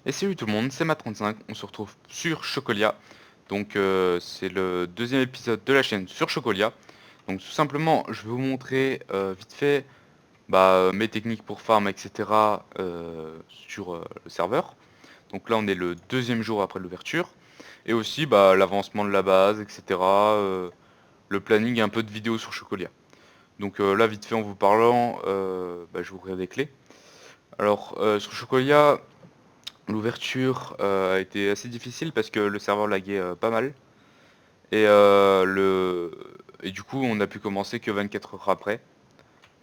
Et salut tout le monde, c'est Ma35, on se retrouve sur Chocolia. Donc c'est le deuxième épisode de la chaîne sur Chocolia. Donc tout simplement, je vais vous montrer vite fait mes techniques pour farm, etc. Sur le serveur. Donc là on est le deuxième jour après l'ouverture. Et aussi l'avancement de la base, etc. Le planning et un peu de vidéos sur Chocolia. Donc là vite fait en vous parlant, je vais ouvrir des clés. Alors sur Chocolia, l'ouverture a été assez difficile parce que le serveur laguait pas mal. Et, et du coup, on a pu commencer que 24 heures après.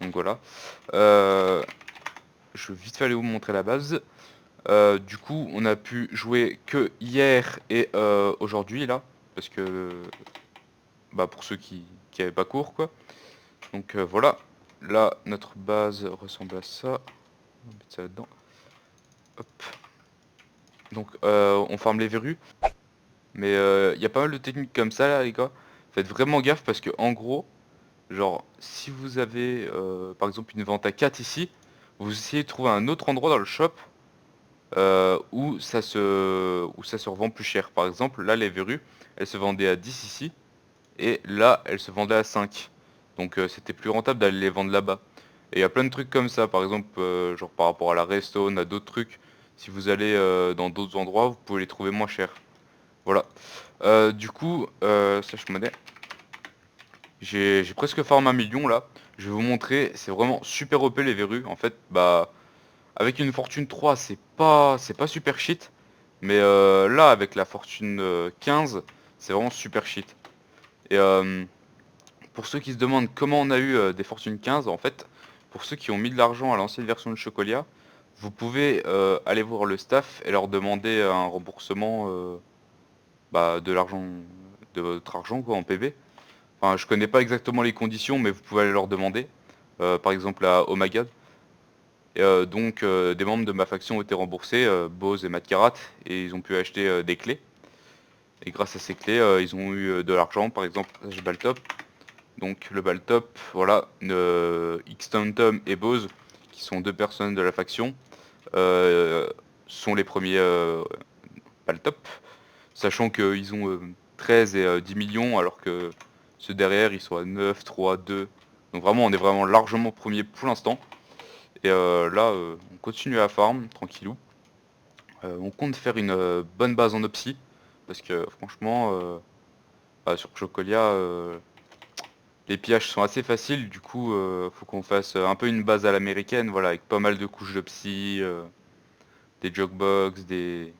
Donc voilà. Euh, je vais vite fait aller vous montrer la base. Du coup, on a pu jouer que hier et aujourd'hui là. Parce que, pour ceux qui avaient pas cours quoi. Donc voilà. Là, notre base ressemble à ça. On va mettre ça là-dedans. Hop. Donc on farm les verrues. Mais il y a pas mal de techniques comme ça là les gars. Faites vraiment gaffe parce que en gros, genre si vous avez par exemple une vente à 4 ici, vous essayez de trouver un autre endroit dans le shop où ça se revend plus cher. Par exemple là les verrues, elles se vendaient à 10 ici et là elles se vendaient à 5. Donc c'était plus rentable d'aller les vendre là-bas. Et il y a plein de trucs comme ça, par exemple genre par rapport à la redstone, à d'autres trucs. Si vous allez dans d'autres endroits, vous pouvez les trouver moins cher. Voilà. Du coup, slash monnaie, j'ai presque farm 1 million là. Je vais vous montrer, c'est vraiment super OP les verrues. En fait, avec une fortune 3, c'est pas super shit. Mais là, avec la fortune 15, c'est vraiment super shit. Et pour ceux qui se demandent comment on a eu des fortunes 15, en fait, pour ceux qui ont mis de l'argent à l'ancienne version de Chocolia, vous pouvez aller voir le staff et leur demander un remboursement de l'argent, de votre argent quoi, en PB. Enfin, je connais pas exactement les conditions, mais vous pouvez aller leur demander. Par exemple à Omagad. Et, donc des membres de ma faction ont été remboursés, Boz et Matkarat, et ils ont pu acheter des clés. Et grâce à ces clés, ils ont eu de l'argent. Par exemple, j'ai Baltop. Donc le Baltop, voilà, Xtantum et Boz, qui sont deux personnes de la faction, euh, sont les premiers Baltop, sachant qu'ils ont 13 et 10 millions, alors que ceux derrière, ils sont à 9, 3, 2. Donc vraiment, on est vraiment largement premier pour l'instant. Et là, on continue à farm, tranquillou. On compte faire une bonne base en Opsy, parce que franchement, sur Chocolia, les pillages sont assez faciles, du coup, faut qu'on fasse un peu une base à l'américaine, voilà, avec pas mal de couches d'Opsy, des jogbox, des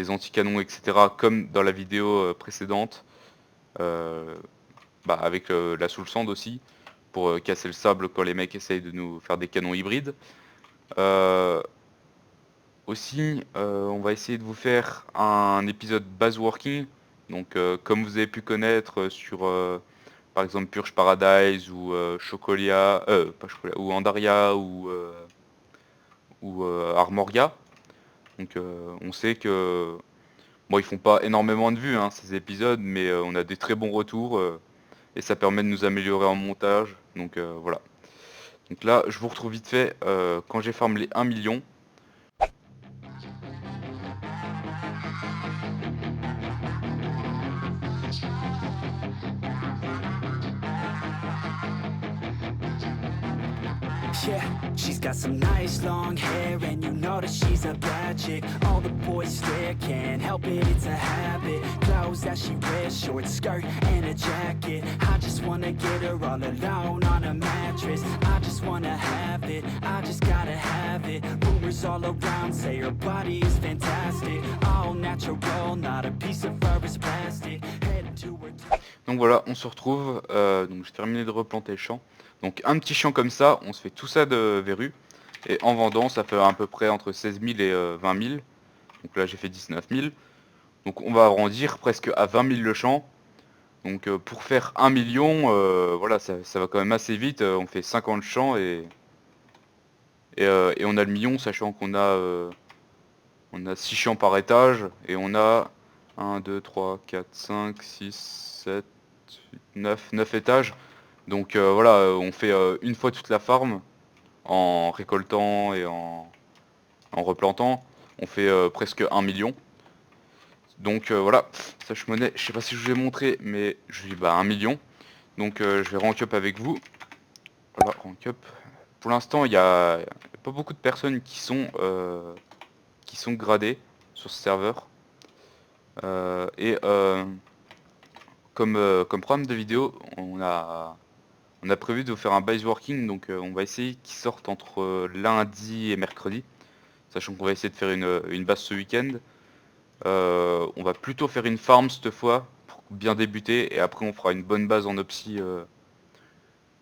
anti-canons, etc., comme dans la vidéo précédente. Euh, avec la soul sand aussi, pour casser le sable quand les mecs essayent de nous faire des canons hybrides. Euh, Aussi, on va essayer de vous faire un épisode base working. Donc, comme vous avez pu connaître sur, par exemple, Purge Paradise ou Chocolia, pas Chocolia, ou Andaria ou Armoria. Donc, on sait que bon, ils font pas énormément de vues hein, ces épisodes, mais on a des très bons retours et ça permet de nous améliorer en montage. Donc voilà. Donc là, je vous retrouve vite fait quand j'ai farm les 1 million. Yeah, she's got some nice long hair, and you know that she's a bad chick. All the boys stare, can't help it, it's a habit. Clothes that she wears, short skirt and a jacket. I just wanna get her all alone on a mattress. I just wanna have it, I just gotta have it. Rumors all around say her body is fantastic. All natural, not a piece of fur is plastic. Head to her. Donc voilà, on se retrouve. Donc j'ai terminé de replanter le champ. Donc un petit champ comme ça, on se fait tout ça de verrues. Et en vendant, ça fait à peu près entre 16 000 et 20 000. Donc là, j'ai fait 19 000. Donc on va arrondir presque à 20 000 le champ. Donc pour faire 1 million, voilà, ça va quand même assez vite. On fait 50 champs et on a le million, sachant on a 6 champs par étage. Et on a 1, 2, 3, 4, 5, 6, 7, 8, 9 étages. Donc voilà, on fait une fois toute la farm en récoltant et en replantant. on fait presque 1 million. Donc voilà, Stash Money, je sais pas si je vous ai montré, mais je dis 1 million. Donc je vais rank up avec vous. Voilà, rank up. Pour l'instant, il y a pas beaucoup de personnes qui sont gradées sur ce serveur. Comme programme de vidéo, on a prévu de vous faire un base working, donc on va essayer qu'il sorte entre lundi et mercredi, sachant qu'on va essayer de faire une base ce week-end. On va plutôt faire une farm cette fois, pour bien débuter, et après on fera une bonne base en Opsy,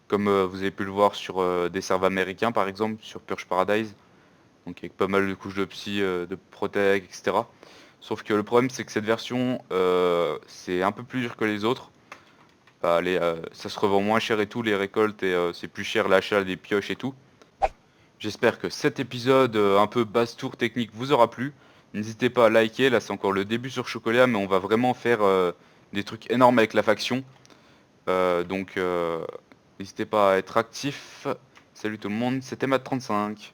comme vous avez pu le voir sur des serveurs américains par exemple, sur Purge Paradise, donc avec pas mal de couches d'Opsy, de Protect, etc. Sauf que le problème c'est que cette version, c'est un peu plus dur que les autres. Ça se revend moins cher et tout, les récoltes, et c'est plus cher l'achat des pioches et tout. J'espère que cet épisode un peu basse tour technique vous aura plu. N'hésitez pas à liker, là c'est encore le début sur Chocolat, mais on va vraiment faire des trucs énormes avec la faction. Donc n'hésitez pas à être actif. Salut tout le monde, c'était Matt35.